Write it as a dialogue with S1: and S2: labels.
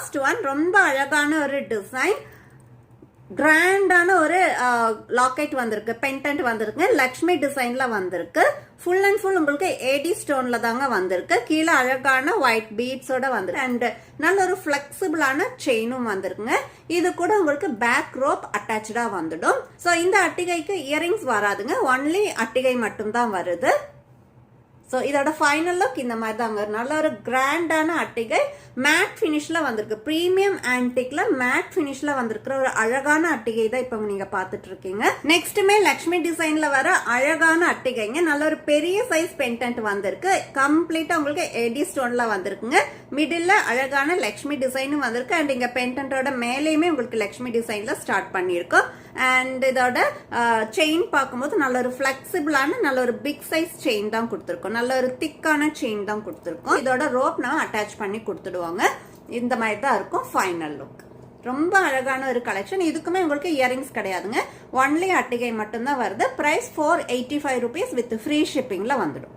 S1: Last one ரொம்ப அழகான ஒரு டிசைன், கிராண்டான ஒரு லாக்கெட் வந்திருக்கு, பெண்டன்ட் வந்திருக்கு, லக்ஷ்மி டிசைன்ல வந்திருக்கு. ஃபுல் அண்ட் ஃபுல் உங்களுக்கு ஏடி ஸ்டோன்ல தாங்க வந்திருக்கு. கீழே அழகான ஒயிட் பீட்ஸோட வந்திருக்கு அண்ட் நல்ல ஒரு பிளெக்சிபிளான செயினும் வந்திருக்குங்க. இது கூட உங்களுக்கு பேக் ரோப் அட்டாச்சா வந்துடும். ஸோ இந்த அட்டிகைக்கு இயரிங்ஸ் வராதுங்க, ஒன்லி அட்டிகை மட்டும் தான் வருது. ஸோ இதோட ஃபைனல் லுக் இந்த மாதிரி தாங்க. நல்ல ஒரு கிராண்டான அட்டிகை, மேட் ஃபினிஷ்ல வந்திருக்கு, ப்ரீமியம் ஆன்டிக்ல மேட் ஃபினிஷ்ல வந்திருக்கிற ஒரு அழகான அட்டிகை தான் இப்போ நீங்க பாத்துட்டு இருக்கீங்க. நெக்ஸ்ட்டுமே லக்ஷ்மி டிசைன்ல வர அழகான அட்டிகைங்க. நல்ல ஒரு பெரிய சைஸ் பெண்டன்ட் வந்திருக்கு, கம்ப்ளீட்டா உங்களுக்கு எடி ஸ்டோன்ல வந்திருக்குங்க. மிடில் அழகான லக்ஷ்மி டிசைனும் வந்திருக்கு அண்ட் இங்க பெண்டன்டோட மேலேயுமே உங்களுக்கு லக்ஷ்மி டிசைன்ல ஸ்டார்ட் பண்ணியிருக்கோம். அண்ட் இதோட செயின் பார்க்கும்போது நல்ல ஒரு பிளெக்சிபிளான நல்ல ஒரு பிக் சைஸ் செயின் தான் கொடுத்துருக்கோம், நல்ல ஒரு திக்கான செயின் தான் கொடுத்துருக்கோம். இதோட ரோப் நான் அட்டாச் பண்ணி கொடுத்துடுவாங்க. இந்த மாதிரி தான் இருக்கும் ஃபைனல் லுக். ரொம்ப அழகான ஒரு கலெக்ஷன். இதுக்குமே உங்களுக்கு இயரிங்ஸ் கிடையாதுங்க, ஒன்லி அட்டிகை மட்டும்தான் வருது. பிரைஸ் 485 rupees வித் ஃப்ரீ ஷிப்பிங்ல வந்துடும்.